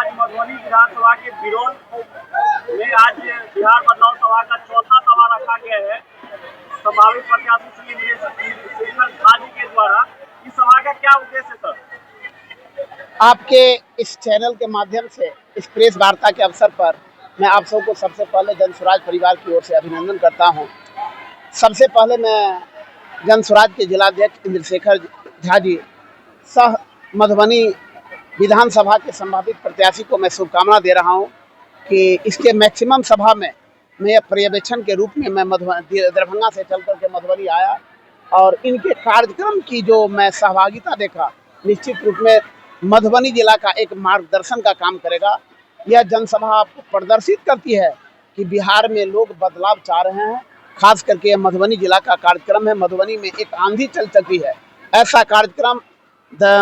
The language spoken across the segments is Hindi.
आज मधुबनी विधानसभा के बिरौल में आज बिहार बदलाव सभा का चौथा सभा रखा गया है। संभावित प्रत्याशी श्री इंद्रशेखर झा जी के द्वारा इस सभा का क्या उद्देश्य है सर? आपके इस चैनल के माध्यम से इस प्रेस वार्ता के अवसर पर मैं आप सबको सबसे पहले जन स्वराज परिवार की ओर से अभिनंदन करता हूं। सबसे पहले मैं जन स्वराज के जिलाध्यक्ष इंद्रशेखर झा जी सह मधुबनी विधानसभा के संभावित प्रत्याशी को मैं शुभकामना दे रहा हूं कि इसके मैक्सिमम सभा में मैं पर्यवेक्षण के रूप में मैं दरभंगा से चल करके मधुबनी आया और इनके कार्यक्रम की जो मैं सहभागिता देखा, निश्चित रूप में मधुबनी जिला का एक मार्गदर्शन का काम करेगा। यह जनसभा आपको प्रदर्शित करती है कि बिहार में लोग बदलाव चाह रहे हैं। खास करके मधुबनी जिला का कार्यक्रम है। मधुबनी में एक आंधी चल चुकी है, ऐसा कार्यक्रम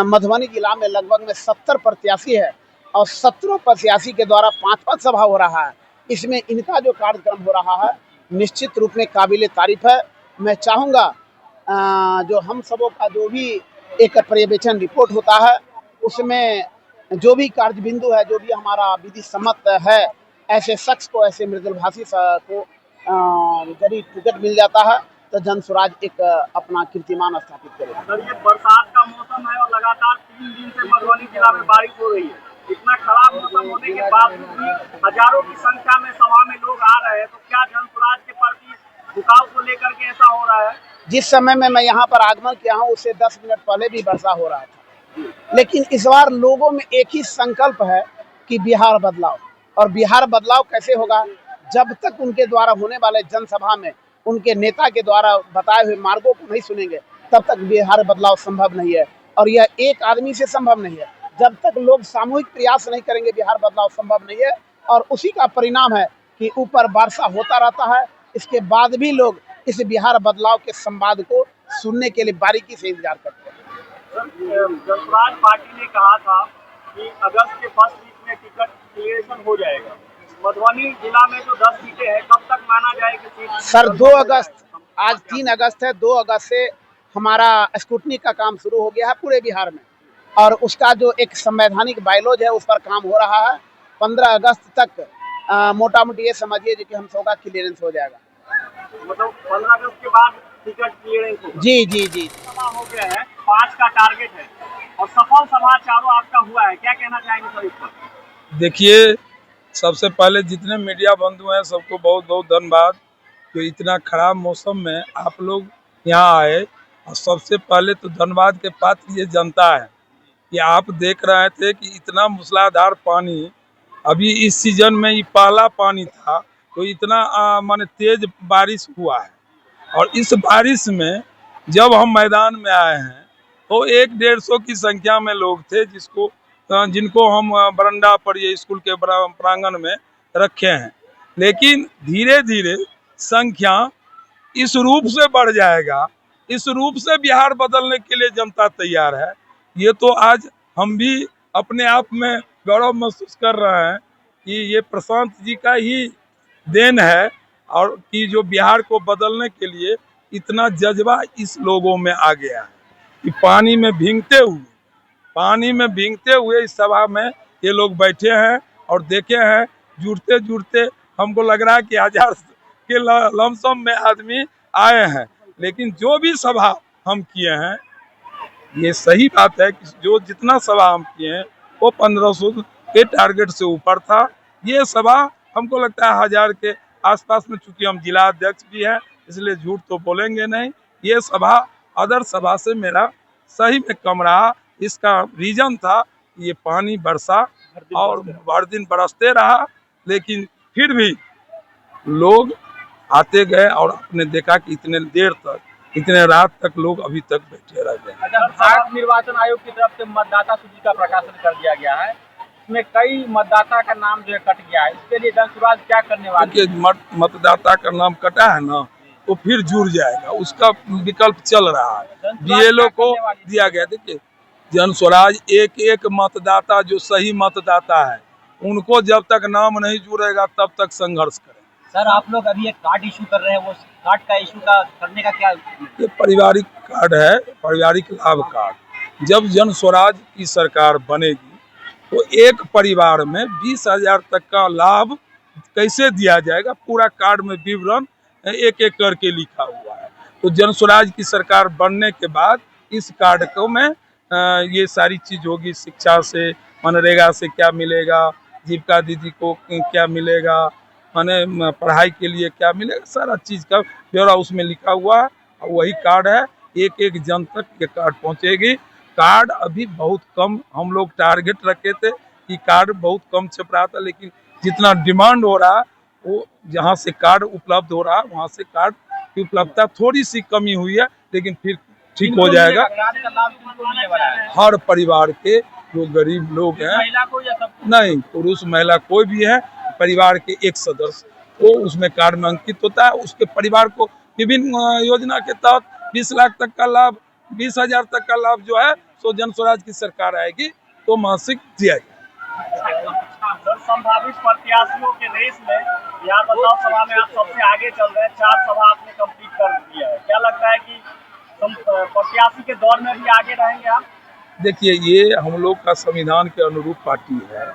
मधुबनी जिला में लगभग में 70 प्रत्याशी है और 17 प्रत्याशी के द्वारा 5-5 सभा हो रहा है। इसमें इनका जो कार्यक्रम हो रहा है निश्चित रूप में काबिले तारीफ है। मैं चाहूँगा जो हम सबों का जो भी एक पर्यवेक्षण रिपोर्ट होता है उसमें जो भी कार्य बिंदु है, जो भी हमारा विधि सम्मत है, ऐसे शख्स को, ऐसे मृदुलभाषी को यदि टिकट मिल जाता है तो जन स्वराज एक अपना कीर्तिमान स्थापित करेगा। सर, ये बरसात का मौसम है और लगातार 3 दिन से मधुबनी जिला में बारिश हो रही है। इतना खराब मौसम होने के बावजूद भी हजारों की संख्या में सभा में लोग आ रहे हैं, तो क्या जन स्वराज के प्रति झुकाव को लेकर के ऐसा हो रहा है? जिस समय में मैं यहाँ पर आगमन किया हूँ उससे 10 मिनट पहले भी वर्षा हो रहा था, लेकिन इस बार लोगों में एक ही संकल्प है कि बिहार बदलाव। और बिहार बदलाव कैसे होगा? जब तक उनके द्वारा होने वाले जनसभा में उनके नेता के द्वारा बताए हुए मार्गों को नहीं सुनेंगे तब तक बिहार बदलाव संभव नहीं है। और यह एक आदमी से संभव नहीं है। जब तक लोग सामूहिक प्रयास नहीं करेंगे बिहार बदलाव संभव नहीं है। और उसी का परिणाम है कि ऊपर वर्षा होता रहता है, इसके बाद भी लोग इस बिहार बदलाव के संवाद को सुनने के लिए बारीकी से इंतजार करते हैं। जनसुराज पार्टी ने कहा था कि अगस्त के फर्स्ट वीक में टिकट क्लियरेशन हो जाएगा। मधुबनी जिला में जो 10 सीटें हैं कब तक माना जाएगी सीट? सर 2 अगस्त, आज 3 अगस्त है, 2 अगस्त से हमारा स्क्रूटनी का काम शुरू हो गया है पूरे बिहार में और उसका जो एक संवैधानिक बायलॉज है उस पर काम हो रहा है। 15 अगस्त तक मोटा मोटी ये समझिए कि हम सबका क्लियरेंस हो जाएगा। मतलब 15 अगस्त के बाद टिकट क्लियरेंस होगा? जी। सभा हो गया है, 5 का टारगेट है और सफल सभा चारों आपका हुआ है, क्या कहना चाहेंगे सर इस पर? देखिए, सबसे पहले जितने मीडिया बंधु हैं सबको बहुत बहुत धन्यवाद तो इतना खराब मौसम में आप लोग यहाँ आए। और सबसे पहले तो धन्यवाद के पात्र ये जनता है कि आप देख रहे थे कि इतना मूसलाधार पानी अभी इस सीजन में ये पहला पानी था, तो इतना माने तेज बारिश हुआ है। और इस बारिश में जब हम मैदान में आए हैं तो 100-150 की संख्या में लोग थे जिनको हम बरंडा पर ये स्कूल के प्रांगण में रखे हैं। लेकिन धीरे धीरे संख्या इस रूप से बढ़ जाएगा, इस रूप से बिहार बदलने के लिए जनता तैयार है। ये तो आज हम भी अपने आप में गौरव महसूस कर रहे हैं कि ये प्रशांत जी का ही देन है और कि जो बिहार को बदलने के लिए इतना जज्बा इस लोगों में आ गया है कि पानी में भीगते हुए इस सभा में ये लोग बैठे हैं और देखे हैं। जुड़ते जुड़ते हमको लग रहा है कि 1000 के लमसम में आदमी आए हैं। लेकिन जो भी सभा हम किए हैं, ये सही बात है कि जो जितना सभा हम किए हैं वो 1500 के टारगेट से ऊपर था। ये सभा हमको लगता है 1000 के आसपास में, चूंकि हम जिला अध्यक्ष भी हैं इसलिए झूठ तो बोलेंगे नहीं। ये सभा अदर सभा से मेरा सही में कम रहा। इसका रीजन था ये पानी बरसा और हर दिन बरसते रहा, लेकिन फिर भी लोग आते गए और आपने देखा कि इतने देर तक, इतने रात तक लोग अभी तक बैठे रह गए। भारत निर्वाचन आयोग की तरफ से मतदाता सूची का प्रकाशन कर दिया गया है, इसमें कई मतदाता का नाम जो है कट गया है, इसके लिए जन स्वराज क्या करने वाले हैं? मतदाता का नाम कटा है ना, तो फिर जुड़ जाएगा, उसका विकल्प चल रहा है। बीएलओ को दिया गया। देखिए, जन स्वराज एक मतदाता जो सही मतदाता है उनको जब तक नाम नहीं जुड़ेगा तब तक संघर्ष करें। सर, आप लोग अभी एक कार्ड इशू कर रहे हैं, वो कार्ड का इशू करने का क्या? ये पारिवारिक कार्ड है, पारिवारिक लाभ कार्ड। जब जन स्वराज की सरकार बनेगी तो एक परिवार में 20,000 तक का लाभ कैसे दिया जाएगा, पूरा कार्ड में विवरण एक एक करके लिखा हुआ है। तो जन स्वराज की सरकार बनने के बाद इस कार्ड को में ये सारी चीज होगी, शिक्षा से, मनरेगा से क्या मिलेगा, जीविका दीदी को क्या मिलेगा, माने पढ़ाई के लिए क्या मिलेगा, सारा चीज का ब्यौरा उसमें लिखा हुआ है। और वही कार्ड है, एक एक जन तक ये कार्ड पहुंचेगी। कार्ड अभी बहुत कम हम लोग टारगेट रखे थे कि कार्ड बहुत कम छप रहा था, लेकिन जितना डिमांड हो रहा वो जहाँ से कार्ड उपलब्ध हो रहा वहाँ से कार्ड की उपलब्धता थोड़ी सी कमी हुई है, लेकिन फिर ठीक हो जाएगा। हर परिवार के जो गरीब लोग हैं, नहीं पुरुष महिला कोई भी है, परिवार के एक सदस्य वो उसमें कार्ड में अंकित होता है। उसके परिवार को विभिन्न योजना के तहत 20 लाख तक का लाभ, 20,000 तक का लाभ जो है सो जन स्वराज की सरकार आएगी तो मासिक दिया जाएगा। संभावित प्रत्याशियों के रेस में बिहार बदलाव सभा में आप सबसे आगे चल रहे हैं, 4 सभा आपने कंप्लीट कर दिया है। क्या लगता है कि प्रत्याशी के दौर में भी आगे रहेंगे आप? देखिए, ये हम लोग का संविधान के अनुरूप पार्टी है।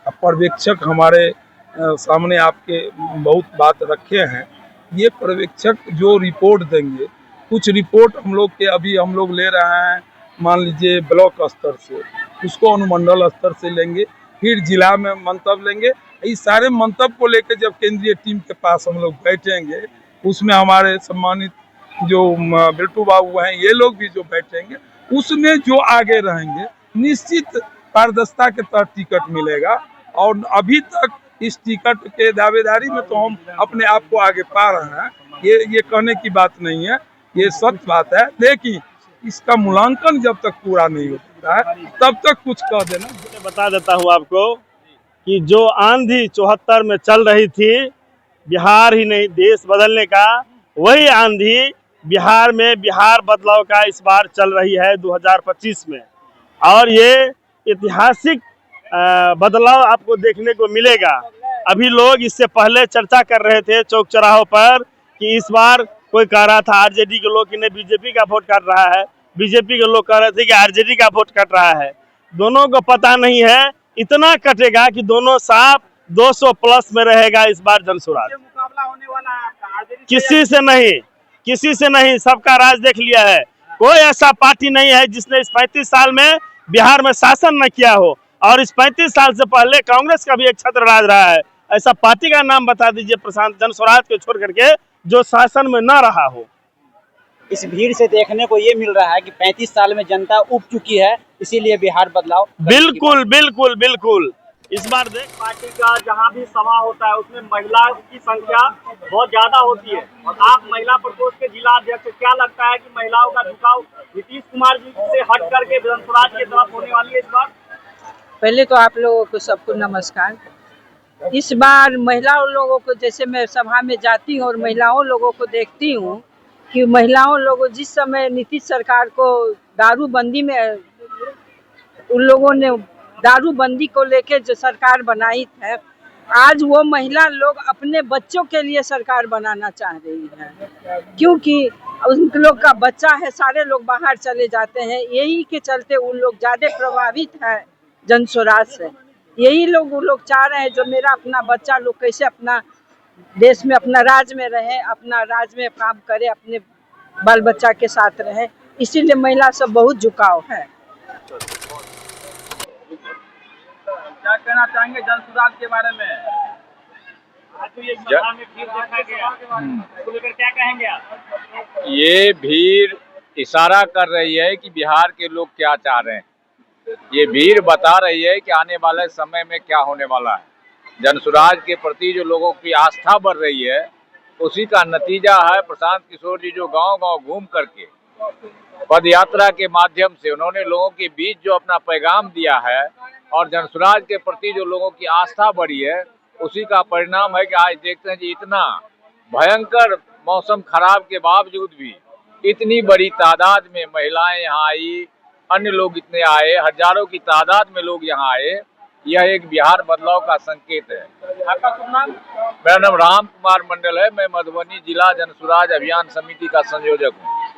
पर्यवेक्षक हमारे सामने आपके बहुत बात रखे हैं। ये पर्यवेक्षक जो रिपोर्ट देंगे, कुछ रिपोर्ट हम लोग के अभी हम लोग ले रहे हैं, मान लीजिए ब्लॉक स्तर से, उसको अनुमंडल स्तर से लेंगे, फिर जिला में मंतव्य लेंगे। इस सारे मंतव्य को लेकर जब केंद्रीय टीम के पास हम लोग बैठेंगे, उसमें हमारे सम्मानित जो बिल्टू बाबू हैं, ये लोग भी जो बैठेंगे, उसमें जो आगे रहेंगे निश्चित पारदर्शिता के तहत टिकट मिलेगा। और अभी तक इस टिकट के दावेदारी में तो हम अपने आप को आगे पा रहे हैं, ये कहने की बात नहीं है, ये सत्य बात है। लेकिन इसका मूल्यांकन जब तक पूरा नहीं होता है तब तक कुछ कह देना। बता देता हूँ आपको कि जो आंधी 74 में चल रही थी, बिहार ही नहीं देश बदलने का, वही आंधी बिहार में बिहार बदलाव का इस बार चल रही है 2025 में। और ये ऐतिहासिक बदलाव आपको देखने को मिलेगा। अभी लोग इससे पहले चर्चा कर रहे थे चौक चौराहों पर कि इस बार कोई कह रहा था आरजेडी के लोग इन्हें बीजेपी का वोट काट रहा है, बीजेपी के लोग कह रहे थे कि आरजेडी का वोट काट रहा है। दोनों को पता नहीं है, इतना कटेगा कि दोनों साफ 200 प्लस में रहेगा इस बार जन स्वराज। मुकाबला होने वाला है किसी से नहीं, सबका राज देख लिया है। कोई ऐसा पार्टी नहीं है जिसने इस 35 साल में बिहार में शासन न किया हो, और इस 35 साल से पहले कांग्रेस का भी एक छत्र राज रहा है। ऐसा पार्टी का नाम बता दीजिए प्रशांत, जन स्वराज को छोड़ करके, जो शासन में न रहा हो। इस भीड़ से देखने को ये मिल रहा है कि 35 साल में जनता उब चुकी है, इसीलिए बिहार बदलाव। बिल्कुल बिल्कुल बिल्कुल। इस बार देख पार्टी का जहां भी सभा होता है उसमें महिलाओं की संख्या बहुत ज्यादा होती है, और आप महिला प्रकोष्ठ के जिला अध्यक्ष, क्या लगता है कि महिलाओं का झुकाव नीतीश कुमार जी से हट करके जन स्वराज की तरफ होने वाली है इस बार? पहले तो आप लोगों को सबको नमस्कार। इस बार महिलाओं लोगों को, जैसे मैं सभा में जाती हूँ और महिलाओं लोगों को देखती हूँ कि महिलाओं लोगों जिस समय नीतीश सरकार को दारूबंदी में, उन लोगों ने दारूबंदी को लेकर जो सरकार बनाई है, आज वो महिला लोग अपने बच्चों के लिए सरकार बनाना चाह रही है, क्योंकि उन लोग का बच्चा है, सारे लोग बाहर चले जाते हैं। यही के चलते उन लोग ज़्यादा प्रभावित है जन स्वराज से। यही लोग वो लोग चाह रहे हैं जो मेरा अपना बच्चा लोग कैसे अपना देश में, अपना राज्य में रहे, अपना राज्य में काम करे, अपने बाल बच्चा के साथ रहे। इसीलिए महिला सब बहुत झुकाव है। क्या कहना चाहेंगे जन स्वराज के बारे में? आज तो ये सभा में भीड़ देखा गया, इसको लेकर क्या कहेंगे आप? ये भीड़ इशारा कर रही है कि बिहार के लोग क्या चाह रहे हैं। ये भीड़ बता रही है कि आने वाले समय में क्या होने वाला है। जन स्वराज के प्रति जो लोगों की आस्था बढ़ रही है, उसी का नतीजा है प्रशांत किशोर जी जो गांव-गांव घूम करके पद यात्रा के माध्यम से उन्होंने लोगों के बीच जो अपना पैगाम दिया है, और जन स्वराज के प्रति जो लोगों की आस्था बढ़ी है, उसी का परिणाम है कि आज देखते हैं कि इतना भयंकर मौसम खराब के बावजूद भी इतनी बड़ी तादाद में महिलाएं यहाँ आई, अन्य लोग इतने आए, हजारों की तादाद में लोग यहाँ आए। यह एक बिहार बदलाव का संकेत है। आपका शुभ नाम? मेरा नाम राम कुमार मंडल है। मैं मधुबनी जिला जन स्वराज अभियान समिति का संयोजक हूँ।